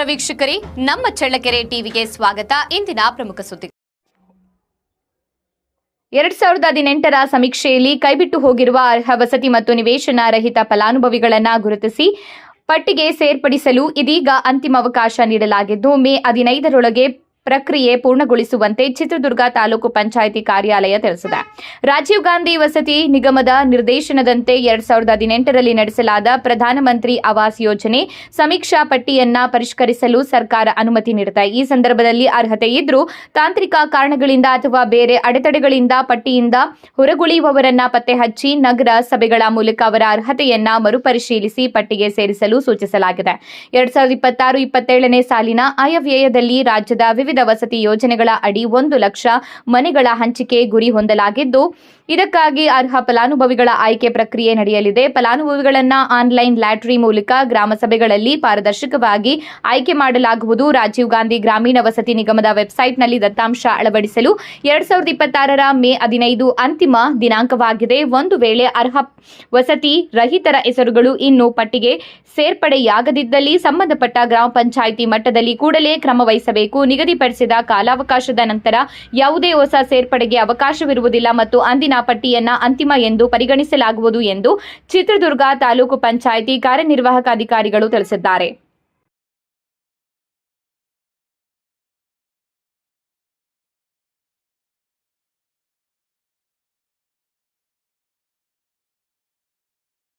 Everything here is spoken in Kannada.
ವೀಕ್ಷಕರೇ, ನಮ್ಮ ಚಳ್ಳಕೆರೆ ಟಿವಿಗೆ ಸ್ವಾಗತ. ಇಂದಿನ ಪ್ರಮುಖ ಸುದ್ದಿ. 2018ರ ಸಮೀಕ್ಷೆಯಲ್ಲಿ ಕೈಬಿಟ್ಟು ಹೋಗಿರುವ ಅರ್ಹ ವಸತಿ ಮತ್ತು ನಿವೇಶನ ರಹಿತ ಫಲಾನುಭವಿಗಳನ್ನು ಗುರುತಿಸಿ ಪಟ್ಟಿಗೆ ಸೇರ್ಪಡಿಸಲು ಇದೀಗ ಅಂತಿಮ ಅವಕಾಶ ನೀಡಲಾಗಿದ್ದು, ಮೇ 15ರೊಳಗೆ ಪ್ರಕ್ರಿಯೆ ಪೂರ್ಣಗೊಳಿಸುವಂತೆ ಚಿತ್ರದುರ್ಗ ತಾಲೂಕು ಪಂಚಾಯಿತಿ ಕಾರ್ಯಾಲಯ ತಿಳಿಸಿದೆ. ರಾಜೀವ್ ಗಾಂಧಿ ವಸತಿ ನಿಗಮದ ನಿರ್ದೇಶನದಂತೆ 2018ರಲ್ಲಿ ನಡೆಸಲಾದ ಪ್ರಧಾನಮಂತ್ರಿ ಆವಾಸ್ ಯೋಜನೆ ಸಮೀಕ್ಷಾ ಪಟ್ಟಿಯನ್ನ ಪರಿಷ್ಕರಿಸಲು ಸರ್ಕಾರ ಅನುಮತಿ ನೀಡಿದೆ. ಈ ಸಂದರ್ಭದಲ್ಲಿ ಅರ್ಹತೆ ಇದ್ರೂ ತಾಂತ್ರಿಕ ಕಾರಣಗಳಿಂದ ಅಥವಾ ಬೇರೆ ಅಡೆತಡೆಗಳಿಂದ ಪಟ್ಟಿಯಿಂದ ಹೊರಗುಳಿಯುವವರನ್ನ ಪತ್ತೆ ಹಚ್ಚಿ ನಗರ ಸಭೆಗಳ ಮೂಲಕ ಅವರ ಅರ್ಹತೆಯನ್ನ ಮರುಪರಿಶೀಲಿಸಿ ಪಟ್ಟಿಗೆ ಸೇರಿಸಲು ಸೂಚಿಸಲಾಗಿದೆ. 2026-27ನೇ ಸಾಲಿನ ಆಯವ್ಯಯದಲ್ಲಿ ರಾಜ್ಯದ ವಿವಿಧ ವಸತಿ ಯೋಜನೆಗಳ ಅಡಿ 1 ಲಕ್ಷ ಮನೆಗಳ ಹಂಚಿಕೆ ಗುರಿ ಹೊಂದಲಾಗಿದ್ದು, ಇದಕ್ಕಾಗಿ ಅರ್ಹ ಫಲಾನುಭವಿಗಳ ಆಯ್ಕೆ ಪ್ರಕ್ರಿಯೆ ನಡೆಯಲಿದೆ. ಫಲಾನುಭವಿಗಳನ್ನ ಆನ್ಲೈನ್ ಲಾಟರಿ ಮೂಲಕ ಗ್ರಾಮ ಸಭೆಗಳಲ್ಲಿ ಪಾರದರ್ಶಕವಾಗಿ ಆಯ್ಕೆ ಮಾಡಲಾಗುವುದು. ರಾಜೀವ್ ಗಾಂಧಿ ಗ್ರಾಮೀಣ ವಸತಿ ನಿಗಮದ ವೆಬ್ಸೈಟ್ನಲ್ಲಿ ದತ್ತಾಂಶ ಅಳವಡಿಸಲು 2026ರ ಮೇ 15 ಅಂತಿಮ ದಿನಾಂಕವಾಗಿದೆ. ಒಂದು ವೇಳೆ ಅರ್ಹ ವಸತಿ ರಹಿತರ ಹೆಸರುಗಳು ಇನ್ನೂ ಪಟ್ಟಿಗೆ ಸೇರ್ಪಡೆಯಾಗದಿದ್ದಲ್ಲಿ ಸಂಬಂಧಪಟ್ಟ ಗ್ರಾಮ ಪಂಚಾಯಿತಿ ಮಟ್ಟದಲ್ಲಿ ಕೂಡಲೇ ಕ್ರಮ ವಹಿಸಬೇಕು. ನಿಗದಿಪಡಿಸಿದ ಕಾಲಾವಕಾಶದ ನಂತರ ಯಾವುದೇ ಹೊಸ ಸೇರ್ಪಡೆಗೆ ಅವಕಾಶವಿರುವುದಿಲ್ಲ ಮತ್ತು ಅಂದಿನ ಪಟ್ಟಿಯನ್ನ ಅಂತಿಮ ಎಂದು ಪರಿಗಣಿಸಲಾಗುವುದು ಎಂದು ಚಿತ್ರದುರ್ಗ ತಾಲೂಕು ಪಂಚಾಯಿತಿ ಕಾರ್ಯನಿರ್ವಾಹಕ ಅಧಿಕಾರಿಗಳು ತಿಳಿಸಿದ್ದಾರೆ.